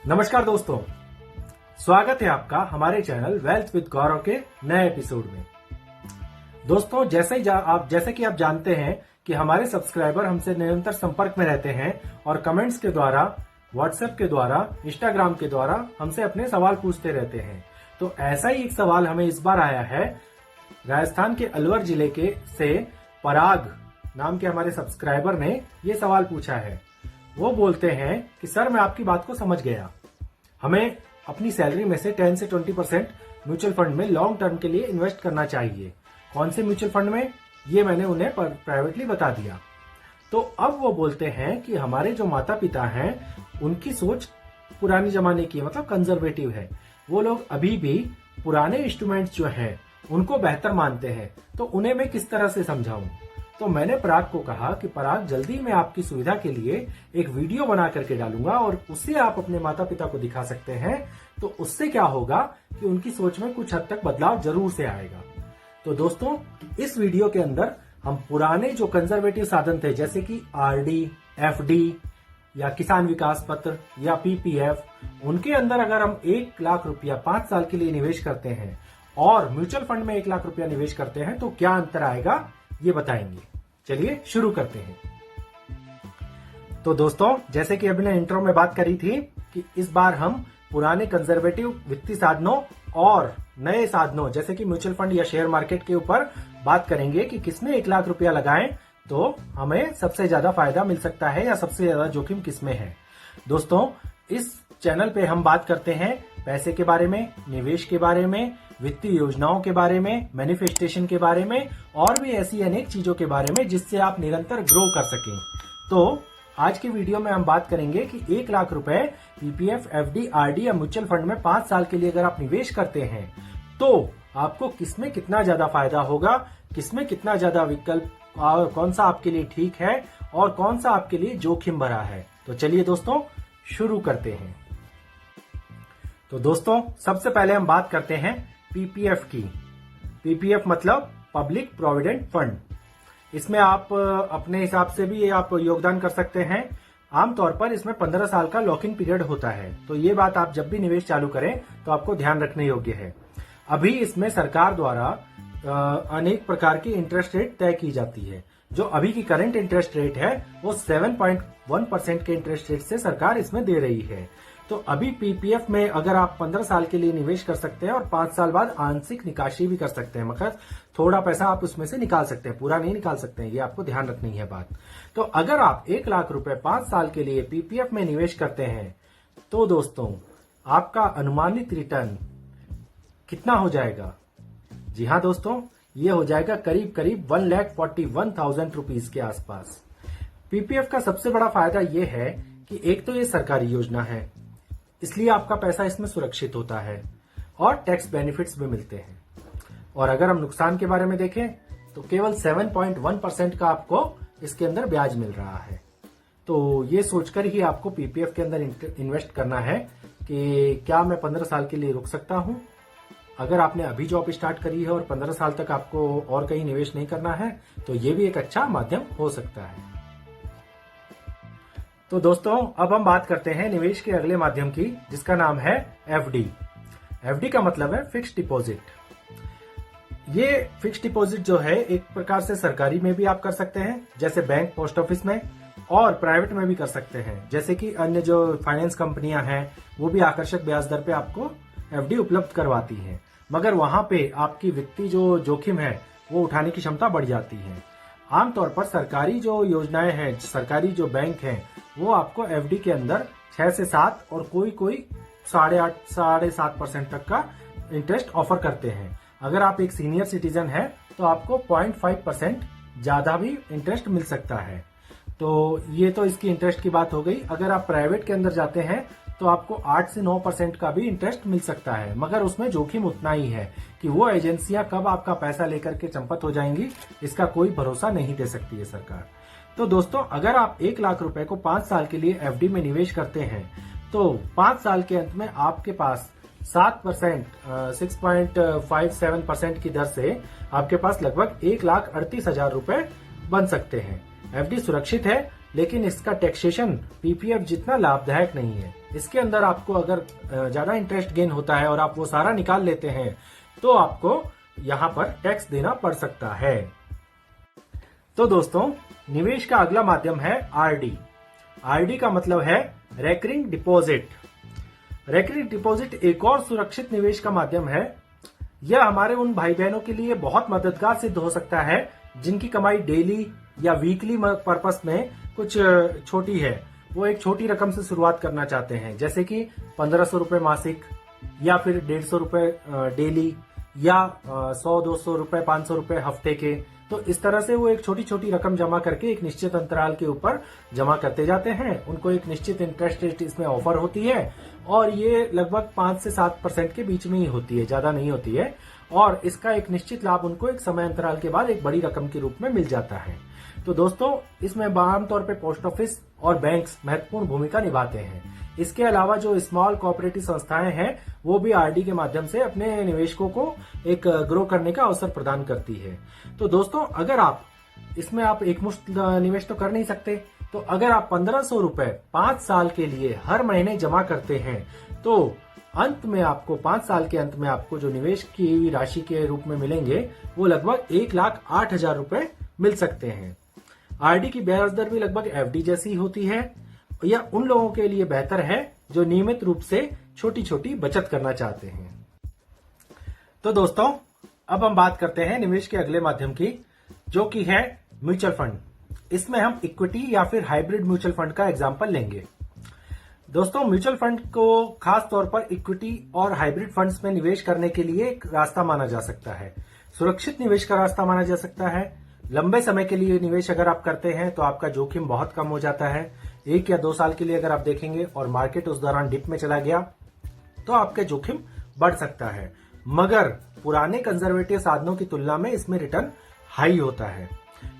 नमस्कार दोस्तों, स्वागत है आपका हमारे चैनल वेल्थ विद गौरव के नए एपिसोड में। दोस्तों, जैसे कि आप जानते हैं कि हमारे सब्सक्राइबर हमसे निरंतर संपर्क में रहते हैं और कमेंट्स के द्वारा, व्हाट्सएप के द्वारा, इंस्टाग्राम के द्वारा हमसे अपने सवाल पूछते रहते हैं। तो ऐसा ही एक सवाल हमें इस बार आया है। राजस्थान के अलवर जिले के से पराग नाम के हमारे सब्सक्राइबर ने ये सवाल पूछा है। वो बोलते हैं कि सर, मैं आपकी बात को समझ गया। हमें अपनी सैलरी में से 10 से 20% म्यूचुअल फंड में लॉन्ग टर्म के लिए इन्वेस्ट करना चाहिए। कौन से म्यूचुअल फंड में, ये मैंने उन्हें प्राइवेटली बता दिया। तो अब वो बोलते हैं कि हमारे जो माता पिता हैं उनकी सोच पुरानी जमाने की, मतलब कंजर्वेटिव है। वो लोग अभी भी पुराने इंस्ट्रूमेंट्स जो हैं उनको बेहतर मानते हैं। तो उन्हें मैं किस तरह से समझाऊं? तो मैंने पराग को कहा कि पराग, जल्दी मैं आपकी सुविधा के लिए एक वीडियो बना करके डालूंगा और उससे आप अपने माता पिता को दिखा सकते हैं। तो उससे क्या होगा कि उनकी सोच में कुछ हद तक बदलाव जरूर से आएगा। तो दोस्तों, इस वीडियो के अंदर हम पुराने जो कंजर्वेटिव साधन थे, जैसे कि आरडी, एफडी या किसान विकास पत्र या पीपीएफ, उनके अंदर अगर हम 1 लाख रुपया 5 साल के लिए निवेश करते हैं और म्यूचुअल फंड में 1 लाख रुपया निवेश करते हैं तो क्या अंतर आएगा, ये बताएंगे। चलिए शुरू करते हैं। तो दोस्तों, जैसे कि अभी ने इंट्रो में बात करी थी कि इस बार हम पुराने कंजर्वेटिव वित्तीय साधनों और नए साधनों जैसे कि म्यूचुअल फंड या शेयर मार्केट के ऊपर बात करेंगे कि किसमें 1 लाख रुपया लगाएं तो हमें सबसे ज्यादा फायदा मिल सकता है या सबसे ज्यादा जोखिम किसमें है। दोस्तों, इस चैनल पे हम बात करते हैं पैसे के बारे में, निवेश के बारे में, वित्तीय योजनाओं के बारे में, मैनिफेस्टेशन के बारे में और भी ऐसी अनेक चीजों के बारे में जिससे आप निरंतर ग्रो कर सकें। तो आज के वीडियो में हम बात करेंगे कि 1 लाख रुपए पीपीएफ, एफडी, आरडी या म्यूचुअल फंड में 5 साल के लिए अगर आप निवेश करते हैं तो आपको किसमें कितना ज्यादा फायदा होगा, किसमें कितना ज्यादा विकल्प और कौन सा आपके लिए ठीक है और कौन सा आपके लिए जोखिम भरा है। तो चलिए दोस्तों, शुरू करते हैं। तो दोस्तों, सबसे पहले हम बात करते हैं पीपीएफ की। पीपीएफ मतलब पब्लिक प्रोविडेंट फंड। इसमें आप अपने हिसाब से भी आप योगदान कर सकते हैं। आमतौर पर इसमें 15 साल का लॉकिंग पीरियड होता है। तो ये बात आप जब भी निवेश चालू करें तो आपको ध्यान रखने योग्य है। अभी इसमें सरकार द्वारा अनेक प्रकार की इंटरेस्ट रेट तय की जाती है। जो अभी की करंट इंटरेस्ट रेट है वो 7.1% के इंटरेस्ट रेट से सरकार इसमें दे रही है। तो अभी पीपीएफ में अगर आप 15 साल के लिए निवेश कर सकते हैं और 5 साल बाद आंशिक निकासी भी कर सकते हैं, मगर थोड़ा पैसा आप उसमें से निकाल सकते हैं, पूरा नहीं निकाल सकते हैं, ये आपको ध्यान रखनी है बात। तो अगर आप 1 लाख रुपए 5 साल के लिए पीपीएफ में निवेश करते हैं तो दोस्तों, आपका अनुमानित रिटर्न कितना हो जाएगा? जी हाँ दोस्तों, ये हो जाएगा करीब करीब 1,41,000 रुपीज के आसपास। पीपीएफ का सबसे बड़ा फायदा ये है कि एक तो ये सरकारी योजना है, इसलिए आपका पैसा इसमें सुरक्षित होता है और टैक्स बेनिफिट्स भी मिलते हैं। और अगर हम नुकसान के बारे में देखें तो केवल 7.1% का आपको इसके अंदर ब्याज मिल रहा है। तो ये सोचकर ही आपको पीपीएफ के अंदर इन्वेस्ट करना है कि क्या मैं 15 साल के लिए रुक सकता हूं। अगर आपने अभी जॉब स्टार्ट करी है और 15 साल तक आपको और कहीं निवेश नहीं करना है तो ये भी एक अच्छा माध्यम हो सकता है। तो दोस्तों, अब हम बात करते हैं निवेश के अगले माध्यम की, जिसका नाम है एफडी। एफडी का मतलब है फिक्स्ड डिपॉजिट। ये फिक्स्ड डिपॉजिट जो है एक प्रकार से सरकारी में भी आप कर सकते हैं, जैसे बैंक, पोस्ट ऑफिस में, और प्राइवेट में भी कर सकते हैं, जैसे कि अन्य जो फाइनेंस कंपनियां हैं वो भी आकर्षक ब्याज दर पे आपको एफडी उपलब्ध करवाती हैं। मगर वहां पे आपकी वित्तीय जो जोखिम है वो उठाने की क्षमता बढ़ जाती है। आमतौर पर सरकारी जो योजनाएं हैं, सरकारी जो बैंक हैं, वो आपको एफडी के अंदर 6 से 7 और कोई 8.5-7% तक का इंटरेस्ट ऑफर करते हैं। अगर आप एक सीनियर सिटीजन हैं तो आपको 0.5% ज्यादा भी इंटरेस्ट मिल सकता है। तो ये तो इसकी इंटरेस्ट की बात हो गई। अगर आप प्राइवेट के अंदर जाते हैं तो आपको 8 से 9% का भी इंटरेस्ट मिल सकता है, मगर उसमें जोखिम उतना ही है कि वो एजेंसियां कब आपका पैसा लेकर के चंपत हो जाएंगी, इसका कोई भरोसा नहीं दे सकती है सरकार। तो दोस्तों, अगर आप 1 लाख रुपए को 5 साल के लिए एफडी में निवेश करते हैं तो 5 साल के अंत में आपके पास 7%, 6.57% की दर से आपके पास लगभग 1,38,000 रुपए बन सकते हैं। एफडी सुरक्षित है, लेकिन इसका टैक्सेशन पीपीएफ जितना लाभदायक नहीं है। इसके अंदर आपको अगर ज्यादा इंटरेस्ट गेन होता है और आप वो सारा निकाल लेते हैं तो आपको यहाँ पर टैक्स देना पड़ सकता है। तो दोस्तों, निवेश का अगला माध्यम है आरडी। आरडी का मतलब है रेकरिंग डिपॉजिट। रेकरिंग डिपॉजिट एक और सुरक्षित निवेश का माध्यम है। यह हमारे उन भाई बहनों के लिए बहुत मददगार सिद्ध हो सकता है जिनकी कमाई डेली या वीकली पर्पस में कुछ छोटी है। वो एक छोटी रकम से शुरुआत करना चाहते हैं, जैसे कि 1500 रुपए मासिक या फिर 150 रुपए डेली या 100-200 रुपए 500 रुपए हफ्ते के। तो इस तरह से वो एक छोटी छोटी रकम जमा करके एक निश्चित अंतराल के ऊपर जमा करते जाते हैं। उनको एक निश्चित इंटरेस्ट रेट इसमें ऑफर होती है और ये लगभग 5 से 7% के बीच में ही होती है, ज्यादा नहीं होती है। और इसका एक निश्चित लाभ उनको एक समय अंतराल के बाद एक बड़ी रकम के रूप में मिल जाता है। तो दोस्तों, इसमें आमतौर पर पोस्ट ऑफिस और बैंक्स महत्वपूर्ण भूमिका निभाते हैं। इसके अलावा जो स्मॉल कोऑपरेटिव संस्थाएं हैं वो भी आरडी के माध्यम से अपने निवेशकों को एक ग्रो करने का अवसर प्रदान करती है। तो दोस्तों, अगर आप इसमें आप एकमुश्त निवेश तो कर नहीं सकते, तो अगर आप 1500 रुपए 5 साल के लिए हर महीने जमा करते हैं तो अंत में आपको 5 साल के अंत में आपको जो निवेश की राशि के रूप में मिलेंगे वो लगभग 1,08,000 रुपए मिल सकते हैं। आरडी की ब्याज दर भी लगभग एफडी जैसी होती है। यह उन लोगों के लिए बेहतर है जो नियमित रूप से छोटी छोटी बचत करना चाहते हैं। तो दोस्तों, अब हम बात करते हैं निवेश के अगले माध्यम की, जो कि है म्यूचुअल फंड। इसमें हम इक्विटी या फिर हाइब्रिड म्यूचुअल फंड का एग्जांपल लेंगे। दोस्तों, म्यूचुअल फंड को खास तौर पर इक्विटी और हाइब्रिड फंड्स में निवेश करने के लिए एक रास्ता माना जा सकता है, सुरक्षित निवेश का रास्ता माना जा सकता है। लंबे समय के लिए निवेश अगर आप करते हैं तो आपका जोखिम बहुत कम हो जाता है। 1 या 2 साल के लिए अगर आप देखेंगे और मार्केट उस दौरान डिप में चला गया तो आपके जोखिम बढ़ सकता है, मगर पुराने कंजर्वेटिव साधनों की तुलना में इसमें रिटर्न हाई होता है।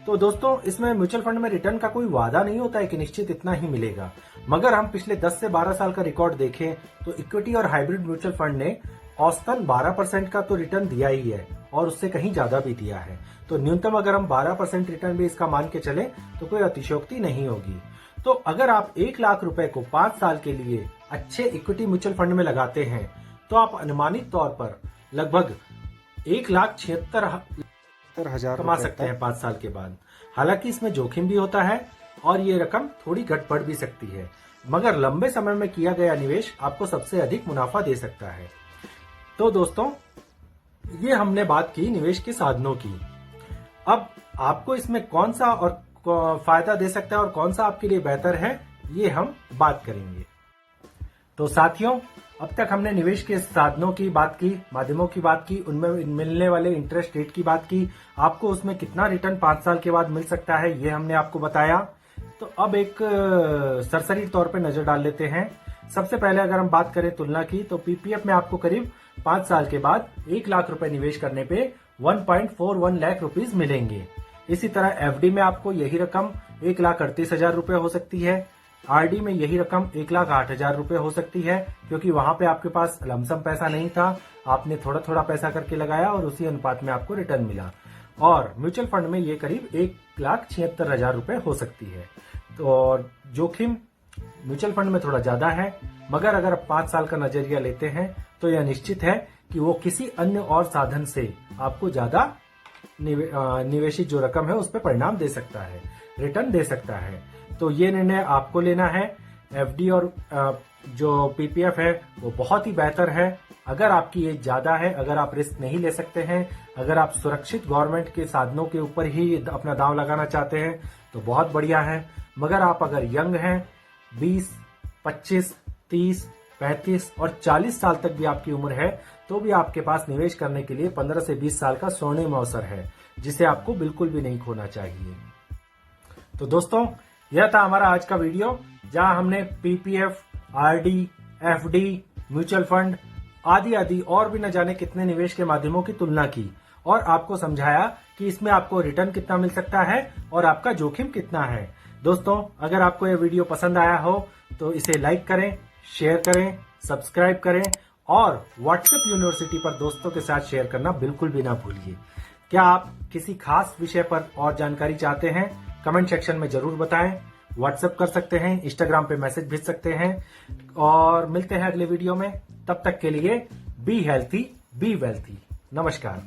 तो दोस्तों, इसमें म्यूचुअल फंड में रिटर्न का कोई वादा नहीं होता है कि निश्चित इतना ही मिलेगा, मगर हम पिछले 10 से 12 साल का रिकॉर्ड देखें तो इक्विटी और हाइब्रिड म्यूचुअल फंड ने औसतन 12% का तो रिटर्न दिया ही है और उससे कहीं ज्यादा भी दिया है। तो न्यूनतम अगर हम 12% रिटर्न भी इसका मान के चले तो कोई अतिशयोक्ति नहीं होगी। तो अगर आप 1 लाख रुपए को 5 साल के लिए अच्छे इक्विटी म्यूचुअल फंड में लगाते हैं तो आप अनुमानित तौर पर लगभग 1,76,000 कमा सकते हैं 5 साल के बाद। हालांकि इसमें जोखिम भी होता है और ये रकम थोड़ी घट बढ़ भी सकती है, मगर लंबे समय में किया गया निवेश आपको सबसे अधिक मुनाफा दे सकता है। तो दोस्तों, ये हमने बात की निवेश के साधनों की। अब आपको इसमें कौन सा और फायदा दे सकता है और कौन सा आपके लिए बेहतर है, ये हम बात करेंगे। तो साथियों, अब तक हमने निवेश के साधनों की बात की, माध्यमों की बात की, उनमें मिलने वाले इंटरेस्ट रेट की बात की, आपको उसमें कितना रिटर्न 5 साल के बाद मिल सकता है ये हमने आपको बताया। तो अब एक सरसरी तौर पे नजर डाल लेते हैं। सबसे पहले अगर हम बात करें तुलना की, तो पीपीएफ में आपको करीब 5 साल के बाद 1 लाख रुपए निवेश करने पे 1.41 लाख रुपीज मिलेंगे। इसी तरह एफडी में आपको यही रकम 1,38,000 रुपए हो सकती है। आरडी में यही रकम 1,08,000 रुपए हो सकती है, क्योंकि वहां पे आपके पास लमसम पैसा नहीं था, आपने थोड़ा थोड़ा पैसा करके लगाया और उसी अनुपात में आपको रिटर्न मिला। और म्यूचुअल फंड में ये करीब 1,76,000 रुपए हो सकती है। तो और जोखिम म्यूचुअल फंड में थोड़ा ज्यादा है, मगर अगर आप 5 साल का नजरिया लेते हैं तो यह निश्चित है कि वो किसी अन्य और साधन से आपको ज्यादा निवेशित जो रकम है उस पर परिणाम दे सकता है, रिटर्न दे सकता है। तो ये निर्णय आपको लेना है। एफडी और जो पीपीएफ है वो बहुत ही बेहतर है। अगर आपकी एज ज्यादा है, अगर आप रिस्क नहीं ले सकते हैं, अगर आप सुरक्षित गवर्नमेंट के साधनों के ऊपर ही अपना दांव लगाना चाहते हैं तो बहुत बढ़िया है। मगर आप अगर यंग हैं, 20, 25, 30, 35 और 40 साल तक भी आपकी उम्र है, तो भी आपके पास निवेश करने के लिए 15 से 20 साल का स्वर्णिम अवसर है, जिसे आपको बिल्कुल भी नहीं खोना चाहिए। तो दोस्तों, यह था हमारा आज का वीडियो, जहां हमने PPF, RD, FD, mutual fund आदि आदि और भी न जाने कितने निवेश के माध्यमों की तुलना की और आपको समझाया कि इसमें आपको रिटर्न कितना मिल सकता है और आपका जोखिम कितना है। दोस्तों, अगर आपको यह वीडियो पसंद आया हो तो इसे लाइक करें, शेयर करें, सब्सक्राइब करें और व्हाट्सएप यूनिवर्सिटी पर दोस्तों के साथ शेयर करना बिल्कुल भी ना भूलिए। क्या आप किसी खास विषय पर और जानकारी चाहते हैं? कमेंट सेक्शन में जरूर बताएं। व्हाट्सएप कर सकते हैं, इंस्टाग्राम पे मैसेज भेज सकते हैं और मिलते हैं अगले वीडियो में। तब तक के लिए बी हेल्थी बी वेल्थी। नमस्कार।